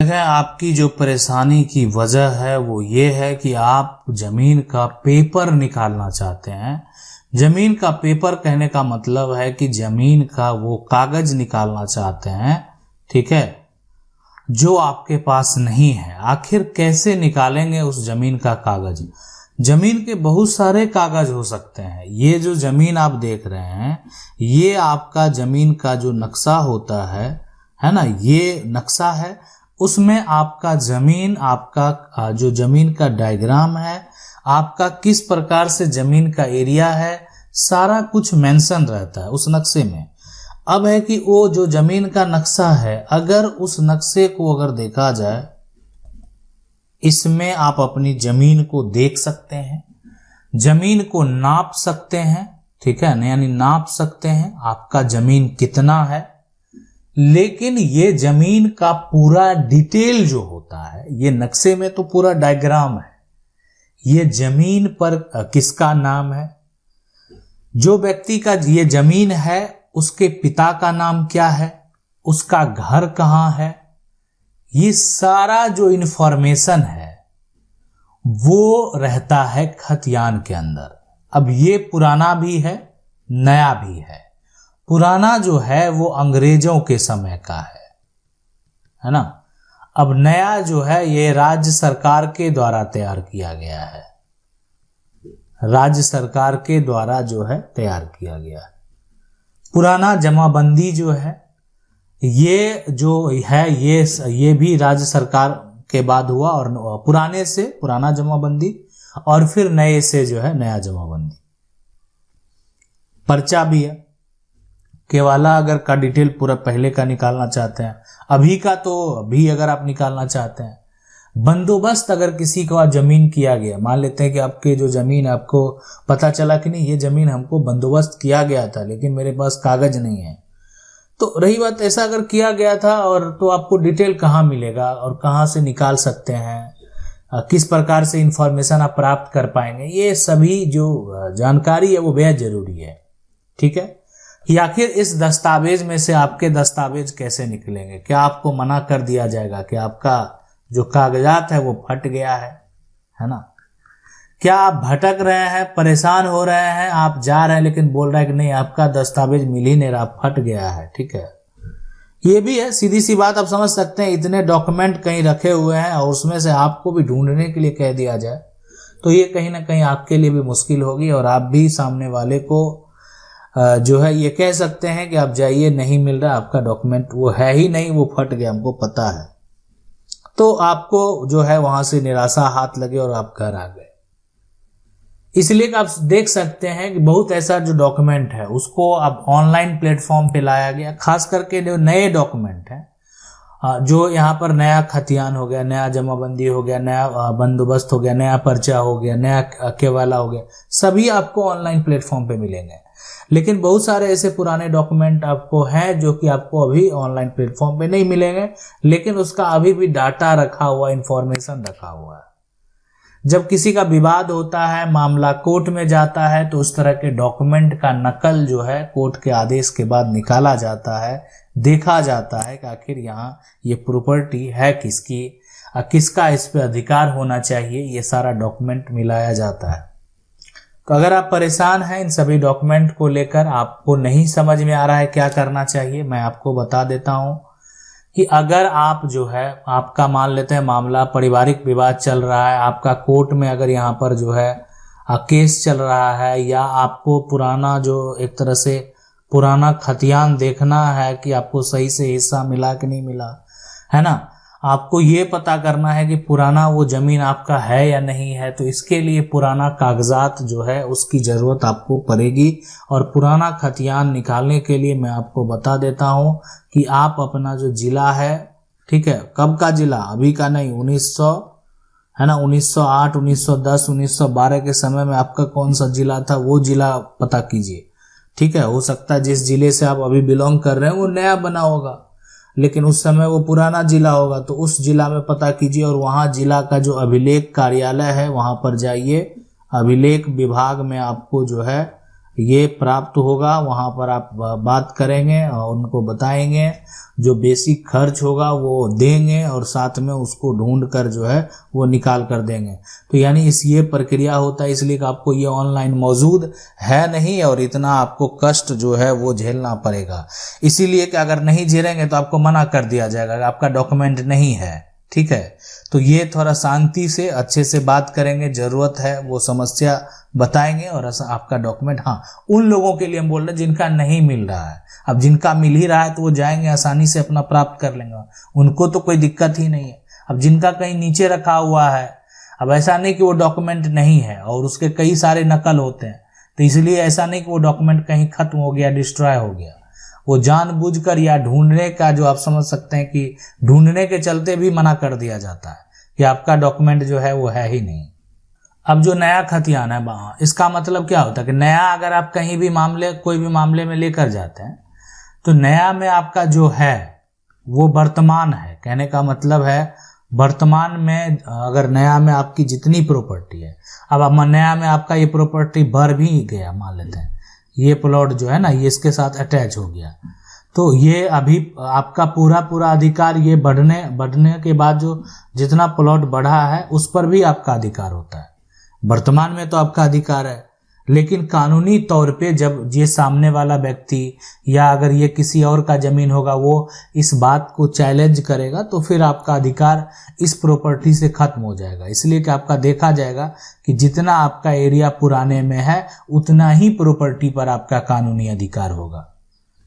देखें, आपकी जो परेशानी की वजह है वो ये है कि आप जमीन का पेपर निकालना चाहते हैं। जमीन का पेपर कहने का मतलब है कि जमीन का वो कागज निकालना चाहते हैं, ठीक है, जो आपके पास नहीं है। आखिर कैसे निकालेंगे उस जमीन का कागज? जमीन के बहुत सारे कागज हो सकते हैं। ये जो जमीन आप देख रहे हैं, ये आपका जमीन का जो नक्शा होता है ना, ये नक्शा है। उसमें आपका जमीन, आपका जो जमीन का डायग्राम है, आपका किस प्रकार से जमीन का एरिया है, सारा कुछ मेंशन रहता है उस नक्शे में। अब है कि वो जो जमीन का नक्शा है, अगर उस नक्शे को अगर देखा जाए, इसमें आप अपनी जमीन को देख सकते हैं, जमीन को नाप सकते हैं, ठीक है, यानी नाप सकते हैं आपका जमीन कितना है। लेकिन ये जमीन का पूरा डिटेल जो होता है, ये नक्शे में तो पूरा डायग्राम है, ये जमीन पर किसका नाम है, जो व्यक्ति का ये जमीन है उसके पिता का नाम क्या है, उसका घर कहाँ है, ये सारा जो इंफॉर्मेशन है वो रहता है खतियान के अंदर। अब ये पुराना भी है, नया भी है। पुराना जो है वो अंग्रेजों के समय का है ना। अब नया जो है ये राज्य सरकार के द्वारा तैयार किया गया है, राज्य सरकार के द्वारा जो है तैयार किया गया है। पुराना जमाबंदी जो है, ये जो है ये भी राज्य सरकार के बाद हुआ, और पुराने से पुराना जमाबंदी और फिर नए से जो है नया जमाबंदी। पर्चा भी है, केवाला अगर का डिटेल पूरा पहले का निकालना चाहते हैं, अभी का तो अभी अगर आप निकालना चाहते हैं। बंदोबस्त अगर किसी को जमीन किया गया, मान लेते हैं कि आपके जो जमीन, आपको पता चला कि नहीं ये जमीन हमको बंदोबस्त किया गया था लेकिन मेरे पास कागज नहीं है, तो रही बात ऐसा अगर किया गया था, और तो आपको डिटेल कहाँ मिलेगा और कहाँ से निकाल सकते हैं, किस प्रकार से इंफॉर्मेशन आप प्राप्त कर पाएंगे, ये सभी जो जानकारी है वो बेहद जरूरी है, ठीक है। कि आखिर इस दस्तावेज में से आपके दस्तावेज कैसे निकलेंगे? क्या आपको मना कर दिया जाएगा कि आपका जो कागजात है वो फट गया है ना? क्या आप भटक रहे हैं, परेशान हो रहे हैं, आप जा रहे हैं लेकिन बोल रहे हैं कि नहीं आपका दस्तावेज मिल ही नहीं रहा, फट गया है, ठीक है। ये भी है, सीधी सी बात आप समझ सकते हैं। इतने डॉक्यूमेंट कहीं रखे हुए हैं और उसमें से आपको भी ढूंढने के लिए कह दिया जाए तो ये कहीं ना कहीं आपके लिए भी मुश्किल होगी, और आप भी सामने वाले को जो है ये कह सकते हैं कि आप जाइए, नहीं मिल रहा आपका डॉक्यूमेंट, वो है ही नहीं, वो फट गया, हमको पता है। तो आपको जो है वहां से निराशा हाथ लगे और आप घर आ गए। इसलिए आप देख सकते हैं कि बहुत ऐसा जो डॉक्यूमेंट है उसको अब ऑनलाइन प्लेटफॉर्म पे लाया गया। खास करके जो नए डॉक्यूमेंट हैं, जो यहाँ पर नया खतियान हो गया, नया जमाबंदी हो गया, नया बंदोबस्त हो गया, नया पर्चा हो गया, नया केवाला हो गया, सभी आपको ऑनलाइन प्लेटफॉर्म पे मिलेंगे। लेकिन बहुत सारे ऐसे पुराने डॉक्यूमेंट आपको हैं जो कि आपको अभी ऑनलाइन प्लेटफॉर्म पे नहीं मिलेंगे, लेकिन उसका अभी भी डाटा रखा हुआ, इंफॉर्मेशन रखा हुआ है। जब किसी का विवाद होता है, मामला कोर्ट में जाता है, तो उस तरह के डॉक्यूमेंट का नकल जो है कोर्ट के आदेश के बाद निकाला जाता है, देखा जाता है कि आखिर यहाँ ये प्रॉपर्टी है किसकी, किसका इस पे अधिकार होना चाहिए, ये सारा डॉक्यूमेंट मिलाया जाता है। तो अगर आप परेशान हैं इन सभी डॉक्यूमेंट को लेकर, आपको नहीं समझ में आ रहा है क्या करना चाहिए, मैं आपको बता देता हूं कि अगर आप जो है, आपका मान लेते हैं मामला पारिवारिक विवाद चल रहा है, आपका कोर्ट में अगर यहाँ पर जो है केस चल रहा है, या आपको पुराना जो एक तरह से पुराना खतियान देखना है कि आपको सही से हिस्सा मिला कि नहीं मिला, है ना, आपको ये पता करना है कि पुराना वो जमीन आपका है या नहीं है, तो इसके लिए पुराना कागजात जो है उसकी ज़रूरत आपको पड़ेगी। और पुराना खतियान निकालने के लिए मैं आपको बता देता हूँ कि आप अपना जो ज़िला है, ठीक है, कब का ज़िला, अभी का नहीं, 1900 है ना, 1908, 1910, 1912 के समय में आपका कौन सा ज़िला था, वो ज़िला पता कीजिए, ठीक है। हो सकता है जिस ज़िले से आप अभी बिलोंग कर रहे हैं वो नया बना होगा, लेकिन उस समय वो पुराना जिला होगा, तो उस जिला में पता कीजिए, और वहाँ जिला का जो अभिलेख कार्यालय है वहाँ पर जाइए, अभिलेख विभाग में आपको जो है ये प्राप्त होगा, वहाँ पर आप बात करेंगे और उनको बताएंगे, जो बेसिक खर्च होगा वो देंगे और साथ में उसको ढूंढ कर जो है वो निकाल कर देंगे। तो यानी ये प्रक्रिया होता है, इसलिए कि आपको ये ऑनलाइन मौजूद है नहीं और इतना आपको कष्ट जो है वो झेलना पड़ेगा। इसीलिए कि अगर नहीं झेलेंगे तो आपको मना कर दिया जाएगा, आपका डॉक्यूमेंट नहीं है, ठीक है। तो ये थोड़ा शांति से अच्छे से बात करेंगे, जरूरत है वो समस्या बताएंगे और आपका डॉक्यूमेंट, हाँ उन लोगों के लिए हम बोल रहे हैं जिनका नहीं मिल रहा है। अब जिनका मिल ही रहा है तो वो जाएंगे आसानी से अपना प्राप्त कर लेंगे, उनको तो कोई दिक्कत ही नहीं है। अब जिनका कहीं नीचे रखा हुआ है, अब ऐसा नहीं कि वो डॉक्यूमेंट नहीं है और उसके कई सारे नकल होते हैं, तो इसलिए ऐसा नहीं कि वो डॉक्यूमेंट कहीं खत्म हो गया, डिस्ट्रॉय हो गया, वो जानबूझकर या ढूंढने का, जो आप समझ सकते हैं कि ढूंढने के चलते भी मना कर दिया जाता है कि आपका डॉक्यूमेंट जो है वो है ही नहीं। अब जो नया खतियान है वहाँ, इसका मतलब क्या होता है कि नया अगर आप कहीं भी मामले, कोई भी मामले में लेकर जाते हैं तो नया में आपका जो है वो वर्तमान है। कहने का मतलब है वर्तमान में, अगर नया में आपकी जितनी प्रॉपर्टी है, अब नया में आपका ये प्रॉपर्टी भर भी गया, मान लेते हैं ये प्लॉट जो है ना ये इसके साथ अटैच हो गया, तो ये अभी आपका पूरा अधिकार, ये बढ़ने के बाद जो जितना प्लॉट बढ़ा है उस पर भी आपका अधिकार होता है। वर्तमान में तो आपका अधिकार है, लेकिन कानूनी तौर पे जब ये सामने वाला व्यक्ति या अगर ये किसी और का जमीन होगा वो इस बात को चैलेंज करेगा तो फिर आपका अधिकार इस प्रॉपर्टी से खत्म हो जाएगा। इसलिए कि आपका देखा जाएगा कि जितना आपका एरिया पुराने में है उतना ही प्रॉपर्टी पर आपका कानूनी अधिकार होगा,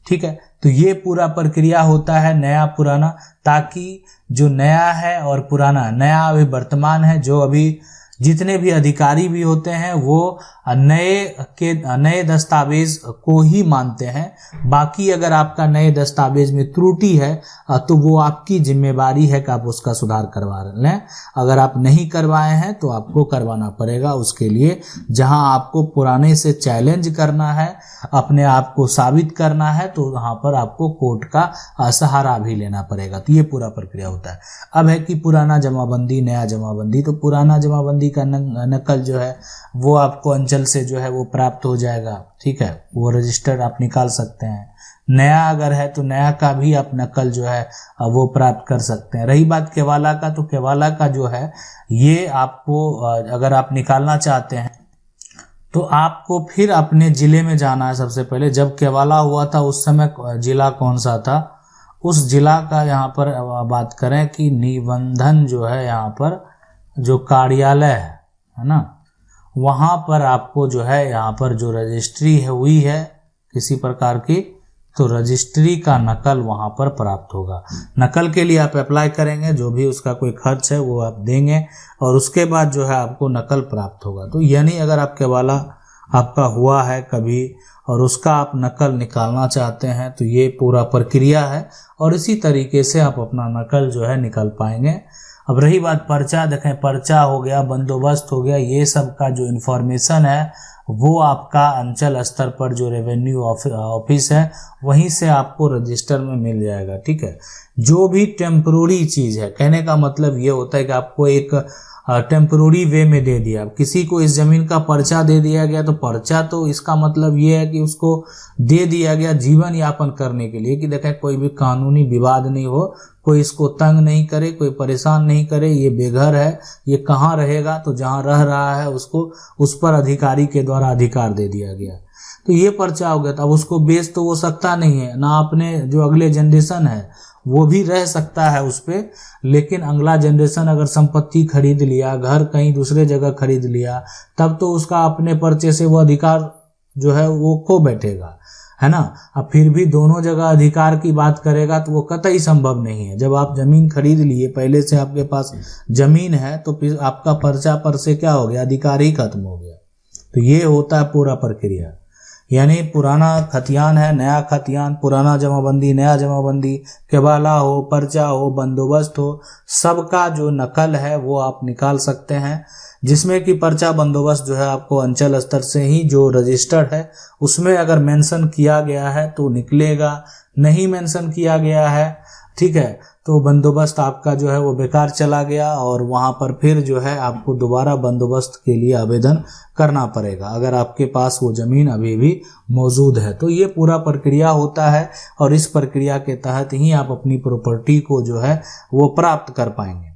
ठीक है। तो ये पूरा प्रक्रिया होता है नया पुराना, ताकि जो नया है और पुराना, नया अभी वर्तमान है, जो अभी जितने भी अधिकारी भी होते हैं वो नए दस्तावेज को ही मानते हैं। बाकी अगर आपका नए दस्तावेज में त्रुटि है तो वो आपकी जिम्मेवारी है कि आप उसका सुधार करवा लें। अगर आप नहीं करवाए हैं तो आपको करवाना पड़ेगा। उसके लिए जहां आपको पुराने से चैलेंज करना है, अपने आप को साबित करना है, तो वहां पर आपको कोर्ट का सहारा भी लेना पड़ेगा। तो ये पूरा प्रक्रिया होता है। अब है कि पुराना जमाबंदी, नया जमाबंदी। तो पुराना जमाबंदी का नकल जो है वो आपको अंचल से जो है वो प्राप्त हो जाएगा, ठीक है। वो रजिस्टर आप निकाल सकते हैं। नया अगर है तो नया का भी आप नकल जो है वो प्राप्त कर सकते हैं। रही बात केवाला का, तो केवाला का जो है ये आपको अगर आप निकालना चाहते हैं तो आपको फिर अपने जिले में जाना है। सबसे पहले जब केवाला हुआ था उस समय जिला कौन सा था, उस जिला का यहाँ पर बात करें कि निबंधन जो है, यहाँ पर जो कार्यालय है ना, वहाँ पर आपको जो है यहाँ पर जो रजिस्ट्री है हुई है किसी प्रकार की, तो रजिस्ट्री का नकल वहाँ पर प्राप्त होगा। नकल के लिए आप अप्लाई करेंगे, जो भी उसका कोई खर्च है वो आप देंगे और उसके बाद जो है आपको नकल प्राप्त होगा। तो यानी अगर आप केवाला आपका हुआ है कभी और उसका आप नकल निकालना चाहते हैं तो ये पूरा प्रक्रिया है और इसी तरीके से आप अपना नकल जो है निकाल पाएंगे। अब रही बात पर्चा, देखें पर्चा हो गया, बंदोबस्त हो गया, ये सब का जो इन्फॉर्मेशन है वो आपका अंचल स्तर पर जो रेवेन्यू ऑफिस है वहीं से आपको रजिस्टर में मिल जाएगा, ठीक है। जो भी टेम्परोरी चीज़ है, कहने का मतलब ये होता है कि आपको एक टेम्परोरी वे में दे दिया, किसी को इस जमीन का पर्चा दे दिया गया, तो पर्चा तो इसका मतलब ये है कि उसको दे दिया गया जीवन यापन करने के लिए, कि देखें कोई भी कानूनी विवाद नहीं हो, कोई इसको तंग नहीं करे, कोई परेशान नहीं करे, ये बेघर है, ये कहाँ रहेगा, तो जहाँ रह रहा है उसको उस पर अधिकारी के द्वारा अधिकार दे दिया गया, तो ये पर्चा हो गया। अब उसको बेच तो वो सकता नहीं है ना, अपने जो अगले जनरेशन है वो भी रह सकता है उस पे, लेकिन अगला जनरेशन अगर संपत्ति खरीद लिया, घर कहीं दूसरे जगह खरीद लिया, तब तो उसका अपने पर्चे से वो अधिकार जो है वो खो बैठेगा, है ना। अब फिर भी दोनों जगह अधिकार की बात करेगा तो वो कतई संभव नहीं है। जब आप जमीन खरीद लिए, पहले से आपके पास जमीन है, तो फिर आपका पर्चा पर से क्या हो गया, अधिकार ही खत्म हो गया। तो ये होता है पूरा प्रक्रिया। यानी पुराना खतियान है, नया खतियान, पुराना जमाबंदी, नया जमाबंदी, केवाला हो, पर्चा हो, बंदोबस्त हो, सबका जो नकल है वो आप निकाल सकते हैं। जिसमें कि पर्चा बंदोबस्त जो है आपको अंचल स्तर से ही जो रजिस्टर्ड है उसमें अगर मेंशन किया गया है तो निकलेगा, नहीं मेंशन किया गया है, ठीक है, तो बंदोबस्त आपका जो है वो बेकार चला गया और वहां पर फिर जो है आपको दोबारा बंदोबस्त के लिए आवेदन करना पड़ेगा अगर आपके पास वो जमीन अभी भी मौजूद है। तो ये पूरा प्रक्रिया होता है और इस प्रक्रिया के तहत ही आप अपनी प्रॉपर्टी को जो है वो प्राप्त कर पाएंगे।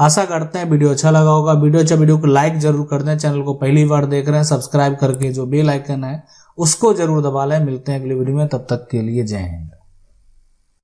आशा करते हैं वीडियो अच्छा लगा होगा। वीडियो को लाइक जरूर कर दें। चैनल को पहली बार देख रहे हैं सब्सक्राइब करके जो बेल आइकन है उसको जरूर दबा लें। मिलते हैं अगली वीडियो में, तब तक के लिए जय हिंद।